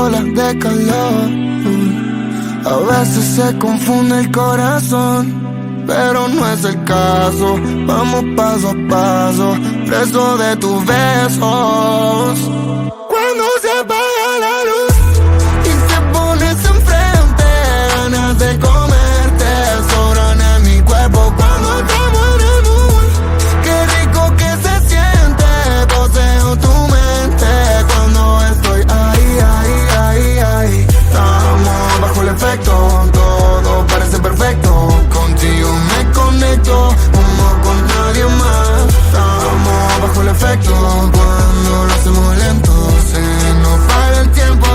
olas de calor. A veces se confunde el corazón, pero no es el caso. Vamos paso a paso, preso de tus besos. Cuando se apaga la luz y te pones enfrente, ganas de comerte sobran en mi cuerpo. Cuando estamos en el mood, qué rico que se siente, poseo tu mente. Cuando estoy ahí, estamos bajo el efecto, todo parece perfecto. Contigo me conecto, como con nadie más. Estamos bajo el efecto, cuando lo hacemos lento, se nos para el tiempo.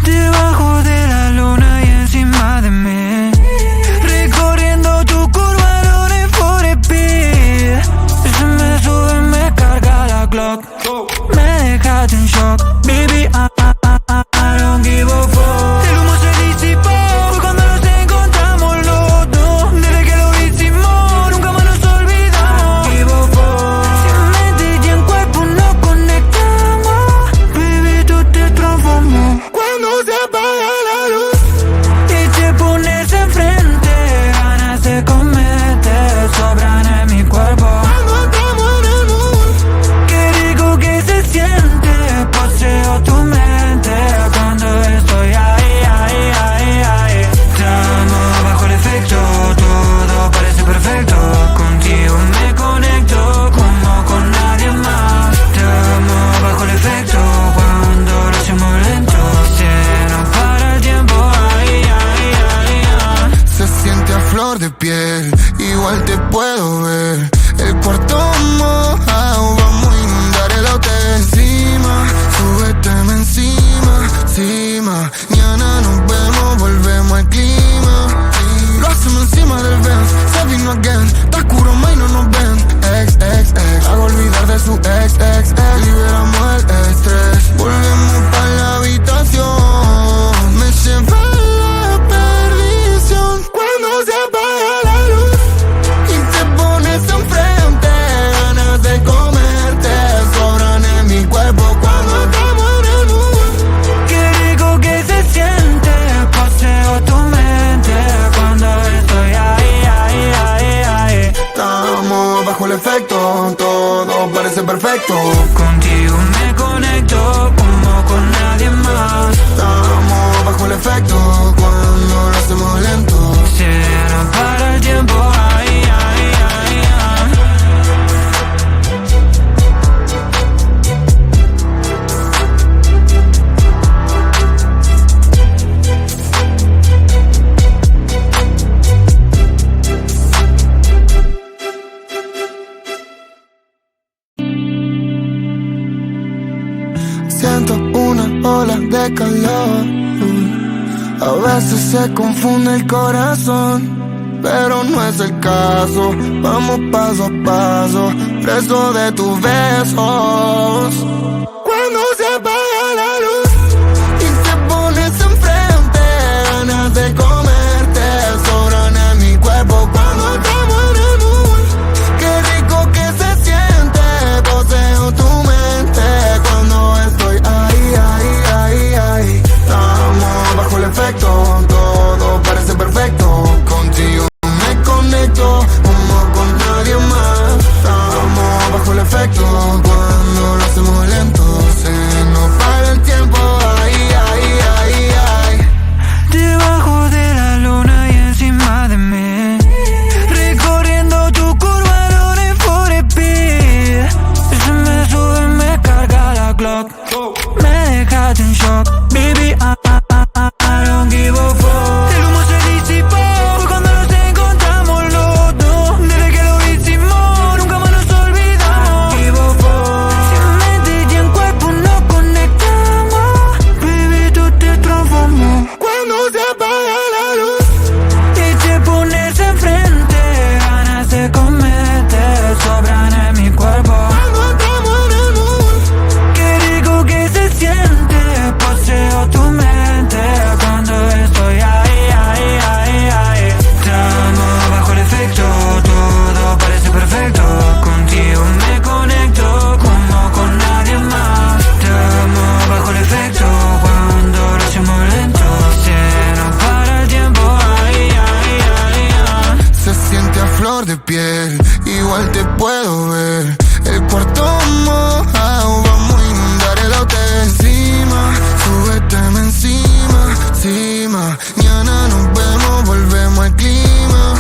Debajo de la luna y encima de mí, recorriendo tu curva, no need for the beat. Se me sube, me carga la clock, me dejaste en shock, baby, I don't give a fuck. El humo se disipó, fue cuando nos encontramos los dos. Desde que lo hicimos, nunca más nos olvidamos. Give a fuck. Si en mente y en cuerpo nos conectamos, baby, tú te transformó. Cuando se apaga la luz Y te pones enfrente, ganas de comerte sobran en mi cuerpo. cuando estamos en el mood, Qué rico que se siente, poseo tu mente. Cuando estoy ahí, estamos bajo el efecto, todo parece perfecto. Contigo me conecto, como con nadie más. Estamos bajo el efecto, cuando lo hacemos lento, se nos para el tiempo, se siente a flor de piel, igual te puedo ver. El cuarto mojado, vamos a inundar el hotel. Encima, súbeteme encima. Mañana nos vemos, volvemos al clima. Lo hacemos encima del Benz, se vino again. Está oscuro, y no nos ven. Ex, hago olvidar de su ex. Liberamos el estrés, volvemos pa' la habitación. Me lleva la perdición. Cuando se apaga la luz y te pones enfrente, ganas de comerte sobran en mi cuerpo. Cuando estamos en el mood, qué rico que se siente, poseo tu mente. Cuando estoy ahí, estamos bajo el efecto, todo parece perfecto. contigo me conecto, como con nadie más. Estamos bajo el efecto, cuando lo hacemos lento. Se nos para el tiempo, Siento una ola de calor. A veces se confunde el corazón, pero no es el caso. Vamos paso a paso, preso de tus besos. Cuando se apaga la luz y te pones enfrente, ganas de comerte sobran en mi cuerpo. Cuando estamos en el mood, qué rico que se siente, poseo tu mente. Cuando estoy ahí, estamos bajo el efecto, todo parece perfecto. Contigo me conecto, como con nadie más. Estamos bajo el efecto, cuando lo hacemos lento, se nos para el tiempo. debajo de la luna y encima de mí, recorriendo tu curva, no need for the beat. Se me sube, me carga la clock, me dejaste en shock, baby, I don't give a fuck. El humo se disipó, fue cuando nos encontramos los dos. Desde que lo hicimos, nunca más nos olvidamos. Give a puedo ver. El cuarto mojado, vamos a inundar el hotel. Encima, súbeteme encima. Mañana nos vemos, volvemos al clima.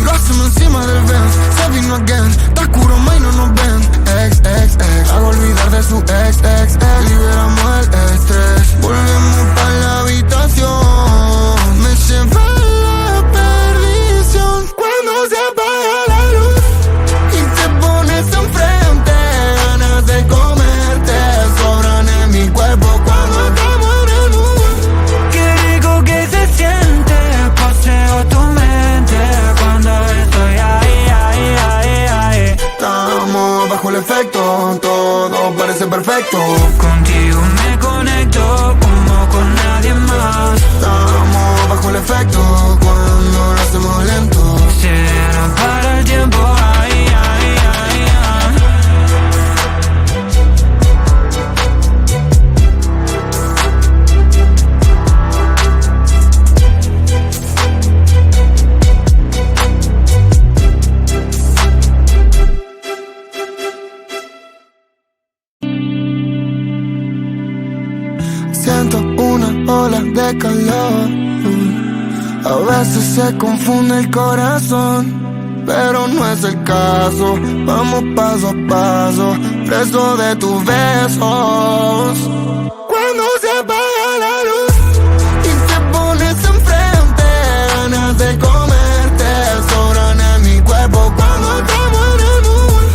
Lo hacemos encima del Benz, se vino again. Está oscuro, ma, y no nos ven. Ex, hago olvidar de su ex. Liberamos el estrés, volvemos pa' la habitación. Me lleva a la perdición cuando se apaga la luz y te pones enfrente. Ganas de comerte sobran en mi cuerpo cuando estamos en el mood. Qué rico que se siente, paseo tu mente cuando estoy ahí. Estamos bajo el efecto, todo parece perfecto. Contigo me conecto como con nadie más. Estamos bajo el efecto cuando lo hacemos lento. Se nos para el tiempo, Siento una ola de calor. A veces se confunde el corazón, pero no es el caso. Vamos paso a paso, preso de tus besos. Cuando se apaga la luz y te pones enfrente, ganas de comerte sobran en mi cuerpo cuando estamos en el mood.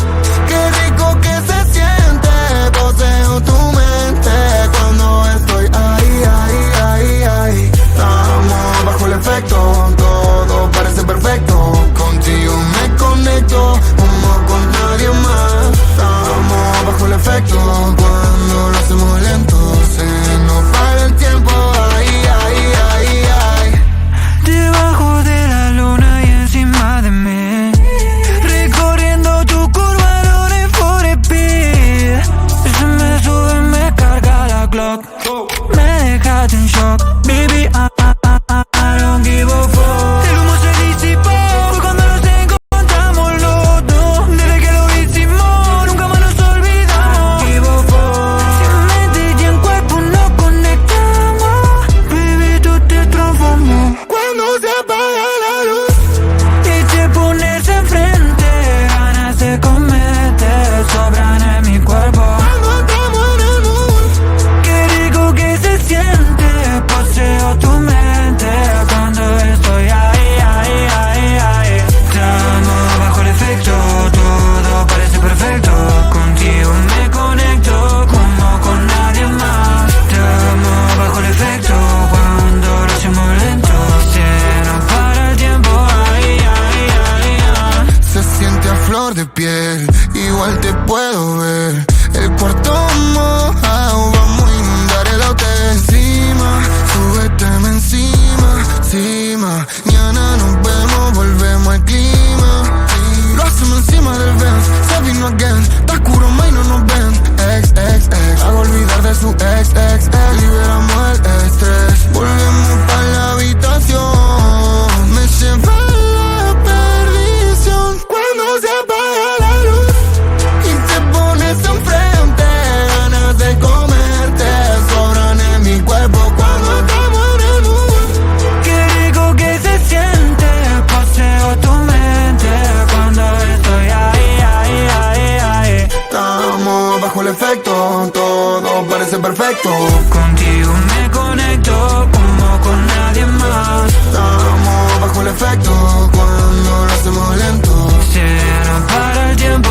Qué rico que se siente, poseo tu mente cuando estoy ahí. Estamos bajo el efecto, todo parece perfecto. Contigo me conecto como con nadie más. Estamos bajo el efecto cuando lo hacemos lento. Se nos para el tiempo, debajo de la luna y encima de mí, recorriendo tu curva, Lore for a beat. Se me sube, me carga la clock. Me dejaste en shock, baby, I don't give a fuck. El humo se disipó cuando nos encontramos los dos. Desde que lo hicimos, nunca más nos olvidamos. Give a fuck. Si en mente y en cuerpo nos conectamos, baby, tú te transformó. cuando se apaga la luz Y te pones enfrente, ganas de comerte sobran en mi cuerpo. cuando estamos en el mood. Qué rico que se siente, paseo tu mente cuando estoy ahí. Estamos bajo el efecto, todo parece perfecto. Contigo me conecto como con nadie más. Estamos bajo el efecto cuando lo hacemos lento. Se nos para el tiempo, Se siente a flor de piel, igual te puedo ver. El cuarto mojado, vamos a inundar el hotel. Encima, súbeteme encima. Mañana nos vemos, volvemos al clima. Lo hacemos encima del Benz, se vino again. Está oscuro, ma, y no nos ven. Ex, hago olvidar de su ex. Liberamos el estrés, volvemos pa' la habitación. Me lleva a la perdición cuando se apaga la luz y te pones enfrente. Ganas de comerte sobran en mi cuerpo cuando estamos en el mood. qué rico que se siente, paseo tu mente cuando estoy ahí. Estamos bajo el efecto, todo parece perfecto. Contigo me conecto como con nadie más. Estamos bajo el efecto cuando lo hacemos lento. Se nos para el tiempo,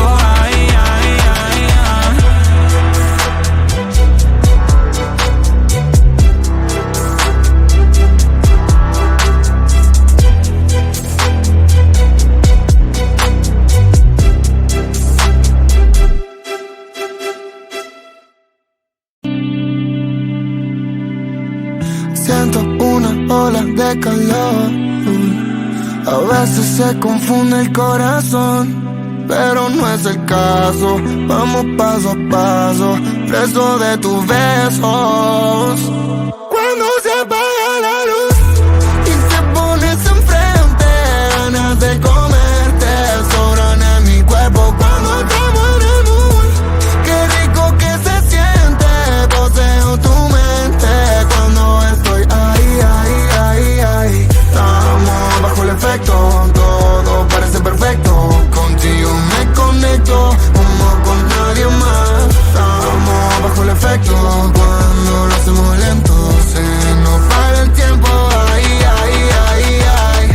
Siento una ola de calor. A veces se confunde el corazón, pero no es el caso. Vamos paso a paso, preso de tus besos. Cuando se apaga la luz y te pones enfrente, ganas de comerte sobran en mi cuerpo efecto cuando lo hacemos lento. Se nos para el tiempo, ay, ay, ay, ay.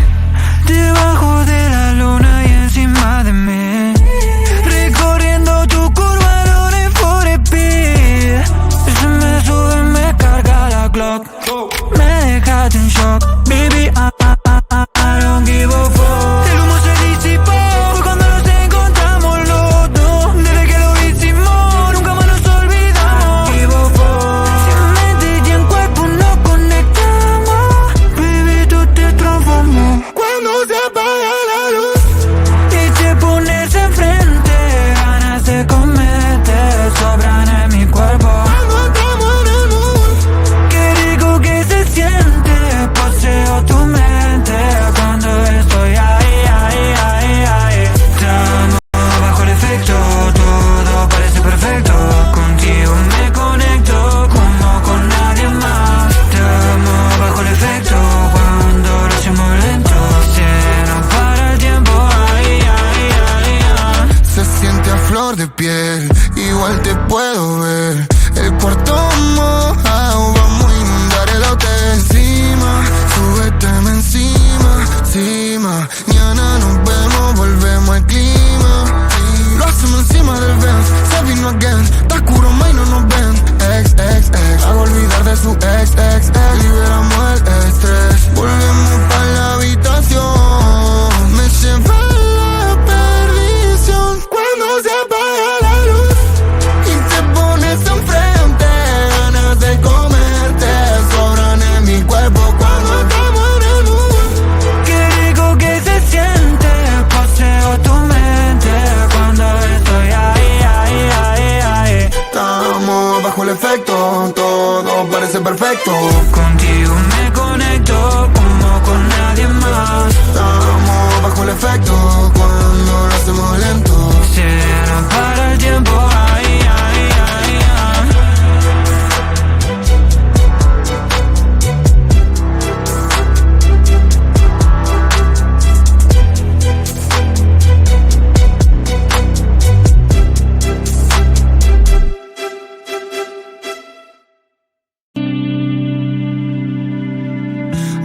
Debajo de la luna y encima de mí, recorriendo tu curva, Lore for speed. Se me sube, me carga la clock. Me dejaste en shock, baby, I don't give a fuck. El humo se disipó, fue cuando nos encontramos los dos. Desde que lo hicimos, nunca más nos olvidamos. Give a fuck. Si en mente y en cuerpo nos conectamos, baby, tú te transformó. Cuando se apaga la luz Y te pones enfrente, ganas de comerte sobran en mi cuerpo. cuando estamos en el mood, Qué rico que se siente, poseo tu mente cuando estoy ahí, ahí, ahí, ahí. Estamos bajo el efecto, todo parece perfecto. Contigo me conecto como con nadie más. Estamos bajo el efecto cuando lo hacemos lento. Se nos para el tiempo, ahí, ahí, ahí, ahí. se siente a flor de piel, igual te puedo ver. El cuarto mojado, vamos a inundar el hotel. Encima, súbeteme encima. Mañana nos vemos, volvemos al clima. Lo hacemos encima del Benz, se vino again. Está oscuro, y no nos ven. Ex, hago olvidar de su ex. Liberamos el estrés, volvemos pa' la habitación. Me lleva a la perdición cuando se apaga la luz y te pones enfrente, ganas de comerte sobran en mi cuerpo cuando estamos en el mood. Qué rico que se siente, poseo tu mente cuando estoy ahí, ahí, ahí, ahí. Estamos bajo el efecto, todo parece perfecto. Contigo me conecto como con nadie más. Estamos bajo el efecto cuando lo hacemos lento. Se nos para el tiempo, ahí, ahí, ahí, ahí.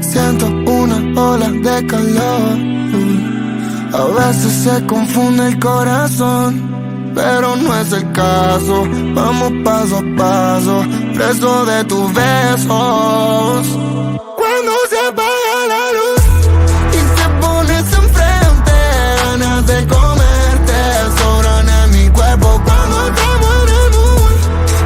Siento una ola de calor. A veces se confunde el corazón, pero no es el caso. Vamos paso a paso, preso de tus besos. Cuando se apaga la luz y te pones enfrente, ganas de comerte sobran en mi cuerpo cuando estamos en el mood.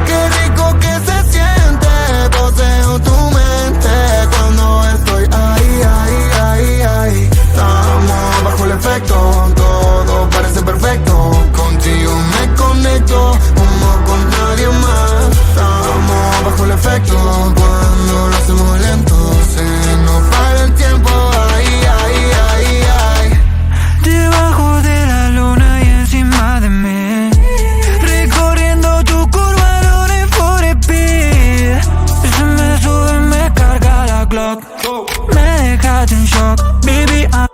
Qué rico que se siente, poseo tu mente cuando estoy ahí, ahí, ahí, ahí. Estamos bajo el efecto, todo parece perfecto. Contigo me conecto como con nadie más. Estamos bajo el efecto cuando lo hacemos lento. Se nos para el tiempo, ahí, ahí, ahí, ay. Debajo de la luna y encima de mí, recorriendo tu curva, Lore for speed. Se me sube, me carga la clock. Me dejaste en shock, baby, I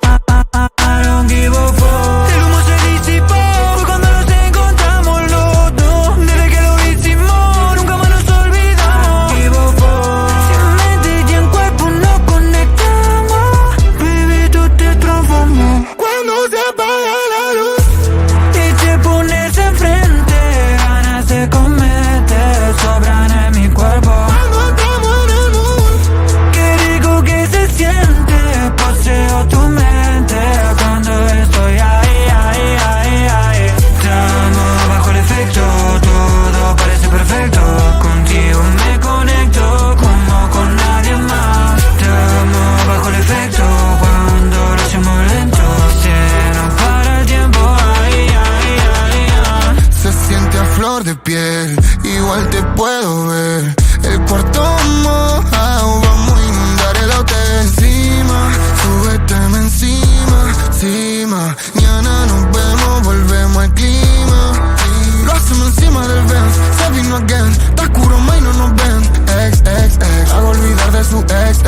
don't give a fuck. El humo se disipó, fue cuando nos encontramos los dos. Desde que lo hicimos, nunca más nos olvidamos. Give a fuck. Si en mente y en cuerpo nos conectamos, baby, tú te transformó. Cuando se apaga la luz Y te pones enfrente, ganas de comerte sobran en mi cuerpo. cuando estamos en el mood. Qué rico que se siente, poseo tu mente cuando estoy ahí, ahí, ahí, ahí. Estamos bajo el efecto, todo parece perfecto. Contigo me conecto como con nadie más. Estamos bajo el efecto cuando lo hacemos lento. Se nos para el tiempo, ahí, ahí, ahí, ahí. se siente a flor de piel, igual te puedo ver. El cuarto mojado, vamos a inundar el hotel. Encima, súbeteme encima. Mañana nos vemos, volvemos al clima. Lo hacemos encima del Benz, se vino again. Está oscuro, y no nos ven. Ex, hago olvidar de su ex.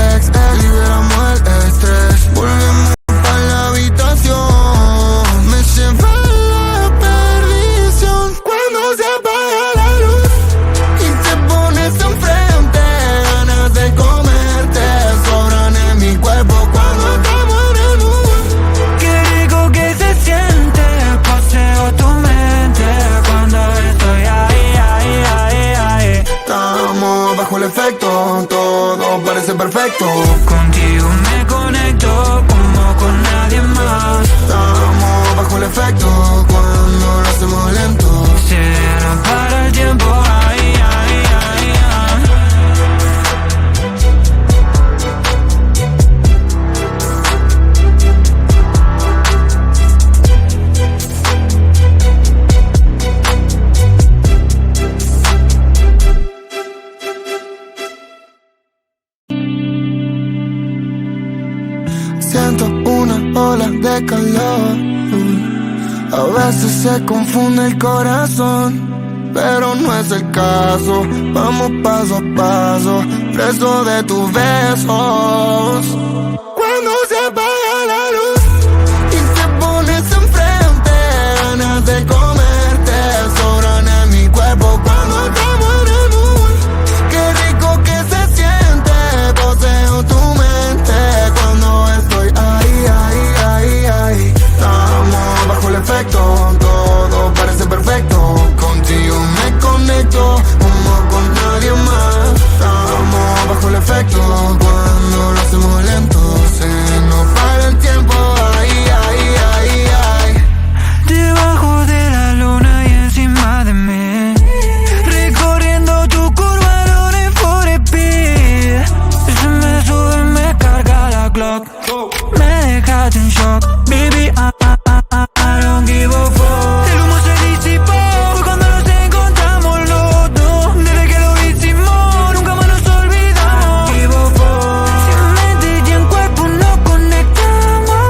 Liberamos el estrés, volvemos pa' la habitación. Me lleva a la perdición cuando se apaga la luz y te perfecto. Contigo me conecto como con nadie más. Estamos bajo el efecto cuando lo hacemos lento. Se nos para el tiempo, ay, ay, ay, ay. Siento una ola de calor. A veces se confunde el corazón, pero no es el caso. Vamos paso a paso, preso de tus besos. Cuando se apaga la luz y te pones enfrente, ganas de comerte sobran en mi cuerpo. Cuando estamos en el mood, qué rico que se siente, poseo tu mente. Cuando estoy ahí, ahí, ahí, ahí, estamos bajo el efecto, todo parece perfecto. Contigo me conecto como con nadie más. Estamos bajo el efecto cuando lo hacemos lento. Se nos para el tiempo, ahí, ahí, ahí, ahí. Debajo de la luna y encima de mí, recorriendo tu curva, Lone for a beat. Se me sube, me carga la Glock. Me dejaste en shock, baby, I don't give a fuck. El humo se disipó cuando nos encontramos los dos. Desde que lo hicimos, nunca más nos olvidamos. Give a fuck. Si en mente y en cuerpo nos conectamos,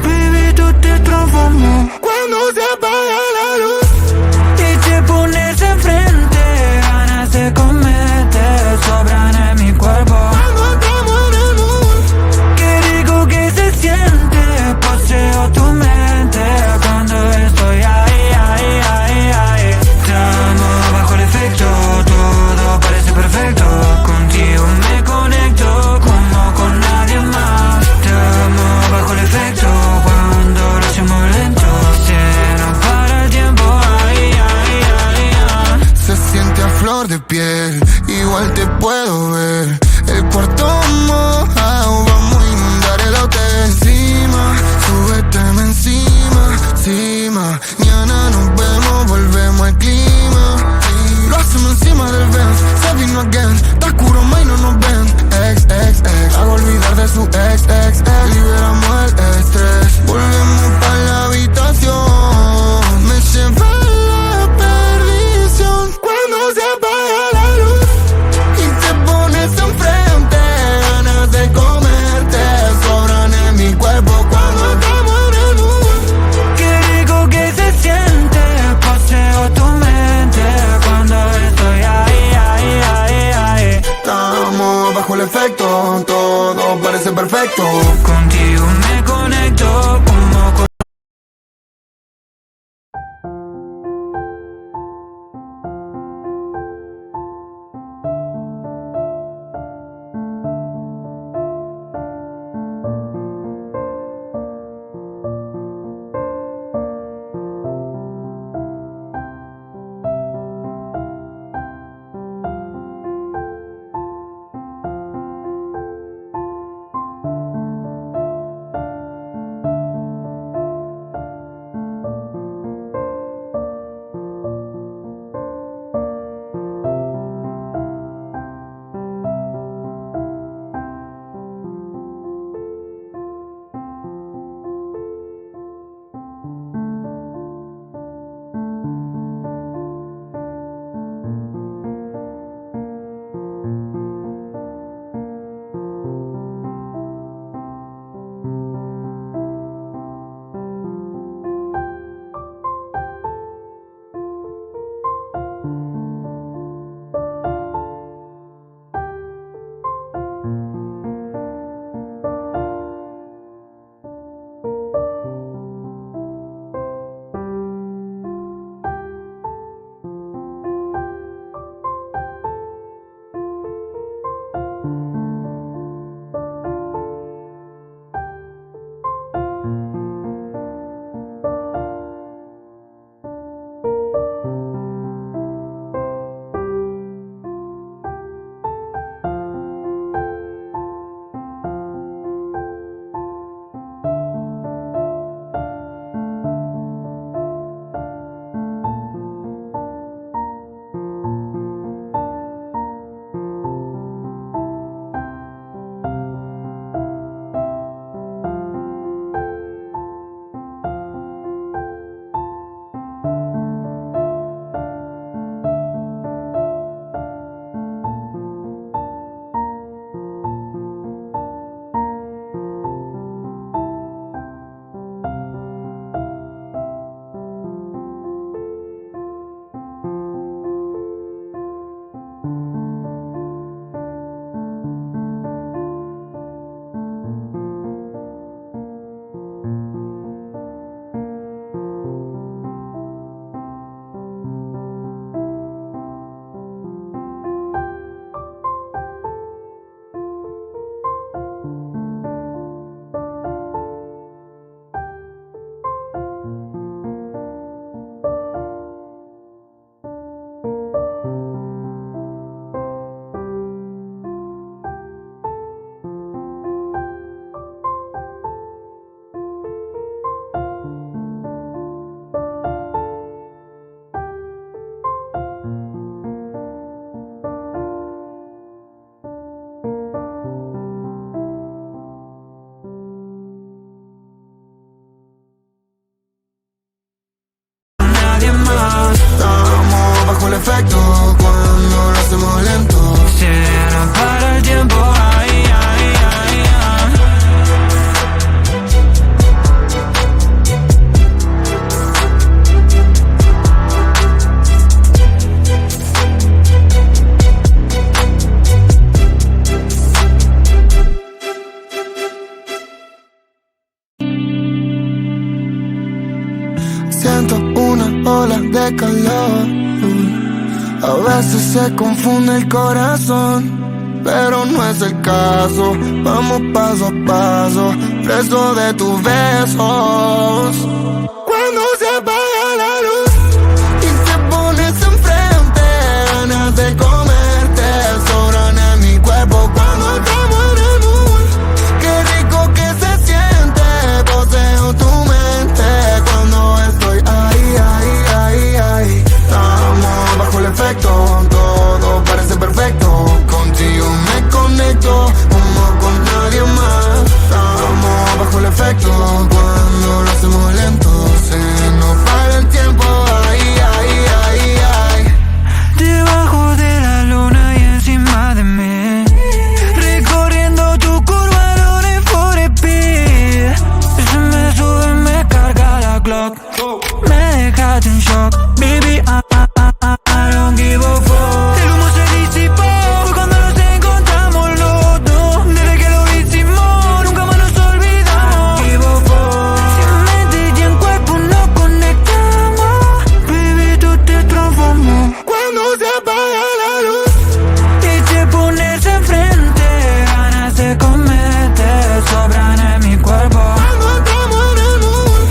baby, tú te transformó. Cuando se apaga la luz Y te pones enfrente, ganas de comerte sobran en mi cuerpo. cuando estamos en el mood, Qué rico que se siente, poseo tu mente cuando estoy ahí, ahí, ahí, ahí. Estamos bajo el efecto, todo parece perfecto. Contigo me conecto como con nadie más. Estamos bajo el efecto cuando lo hacemos lento. Se nos para el tiempo, ahí, ahí, ahí, ahí. se siente a flor de piel, igual te puedo ver. El cuarto mojado, vamos a inundar el hotel. Encima, súbeteme encima. Mañana nos vemos, volvemos al clima. Lo hacemos encima del Benz, se vino again. Está oscuro, ma, y no nos ven. Ex, hago olvidar de su ex. Liberamos el estrés, volvemos pa' la habitación. Me lleva a la perdición cuando se apaga la luz y te pones enfrente, ganas de comerte sobran en mi cuerpo. Cuando estamos en el mood, Qué rico que se siente, poseo tu mente cuando estoy ahí, ahí, ahí, ahí. estamos bajo el efecto, todo parece perfecto. Contigo me conecto como con... A veces se confunde el corazón, pero no es el caso. Vamos paso a paso, preso de tus besos. Cuando se apaga la luz y te pones enfrente, ganas de comerte sobran en mi cuerpo. Cuando estamos en el mood, qué rico que se siente, poseo tu mente. Cuando estoy ahí, ahí, ahí, ahí, estamos bajo el efecto, todo parece perfecto. Contigo me conecto como con nadie más. Estamos bajo el efecto, cuando lo hacemos lento se nos para el tiempo. Ay, ay, ay, ay. Debajo de la luna y encima de mí, recorriendo tu curva, running for the beat. Se me sube, me carga la clock, me dejaste en shock, baby, I don't give a fuck. El humo se disipó, fue cuando nos encontramos los dos. Desde que lo hicimos, nunca más nos olvidamos. Give a fuck. Si en mente y en cuerpo nos conectamos, baby, tú te transformó. Cuando se apaga la luz Y te pones enfrente, ganas de comerte sobran en mi cuerpo. cuando estamos en el mood,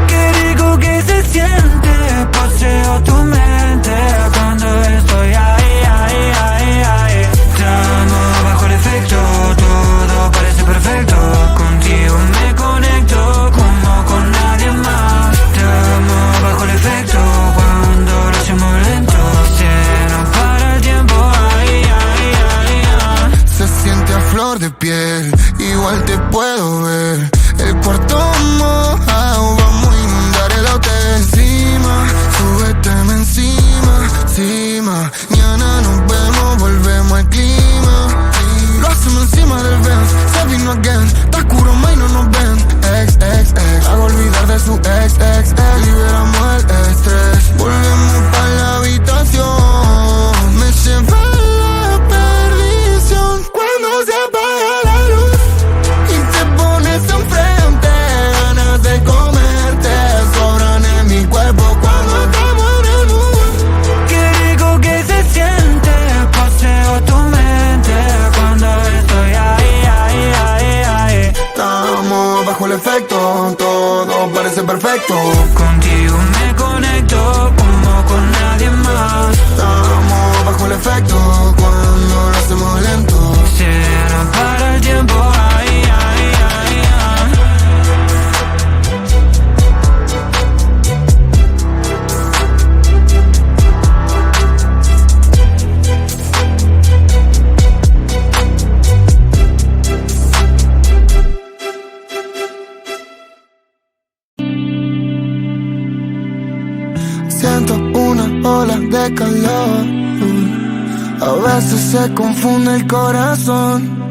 Qué rico que se siente, poseo tu mente cuando estoy ahí, ahí, ahí, ahí. Estamos bajo el efecto, todo parece perfecto. Contigo me conecto como con nadie más. Estamos bajo el efecto, cuando lo hacemos lento se nos para el tiempo, ahí, ahí, ahí, ahí. se siente a flor de piel, igual te puedo ver. El cuarto mojado, vamos a inundar el hotel. Encima, súbeteme encima, encima. Mañana nos vemos, volvemos al clima. Lo hacemos encima del Benz, se vino again. Está oscuro, ma, y no nos ven. Ex, ex, ex, hago olvidar de su ex, ex, ex. Liberamos el estrés, volvemos pa' la habitación. Me lleva a la perdición. Cuando se apaga la luz y te pones enfrente, ganas de comerte sobran en mi cuerpo. Cuando estamos en el mood, Qué rico que se siente, poseo tu mente cuando estoy ahí, ahí, ahí, ahí. estamos bajo el efecto, todo parece perfecto. Contigo me conecto como con nadie más. Estamos bajo el efecto, cuando lo hacemos lento Se nos para el tiempo, ahí, ahí, ahí, ahí. Siento una ola de calor. A veces se confunde el corazón.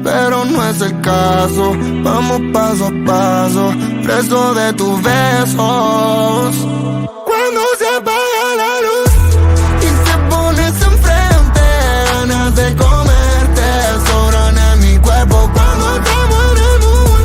pero no es el caso. Vamos paso a paso, preso de tus besos. Cuando se apaga la luz y te pones enfrente, ganas de comerte sobran en mi cuerpo. Cuando estamos en el mood,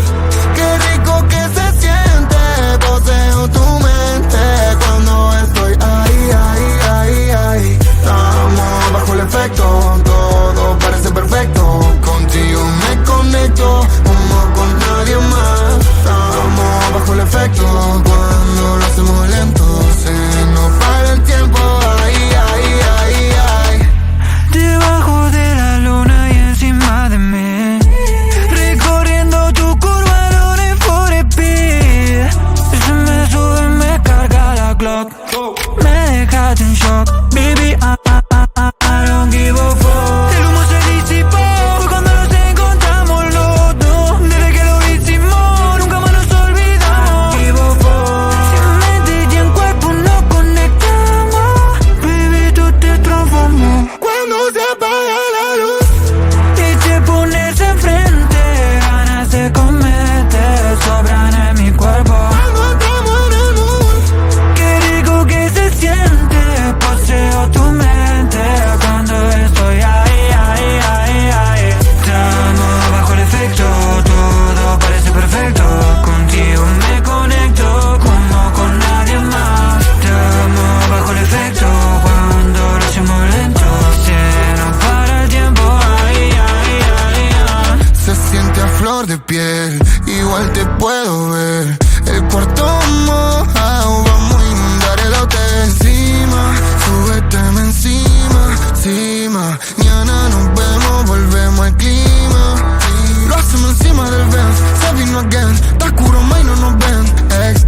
qué rico que se siente, poseo tu mente. Cuando estoy ahí, estamos bajo el efecto, todo parece perfecto. Contigo me conecto como con nadie más. Estamos bajo el efecto, cuando lo hacemos lento se nos para el tiempo. Debajo de la luna y encima de mí, recorriendo tu curva, Lone for a beat. Se me sube, me carga la Glock. Me dejaste en shock, baby, I don't give a fuck. El humo se disipó cuando nos encontramos los dos. Desde que lo hicimos, nunca más nos olvidamos. Give a fuck. Si en mente y en cuerpo nos conectamos, baby, tú te transformó. Cuando se apaga la luz Y te pones enfrente, ganas de comerte sobran en mi cuerpo. cuando estamos en el mood, Qué rico que se siente, poseo tu mente. Cuando estoy ahí, estamos bajo el efecto, todo parece perfecto. Contigo me conecto como con nadie más. Estamos bajo el efecto, cuando lo hacemos lento se nos para el tiempo. se siente a flor de piel, igual te puedo ver. El cuarto mojado, vamos a inundar el hotel. Encima, súbeteme encima. Mañana nos vemos, volvemos al clima. Lo hacemos encima del Benz, se vino again. Está oscuro, ma, y no nos ven. Ex,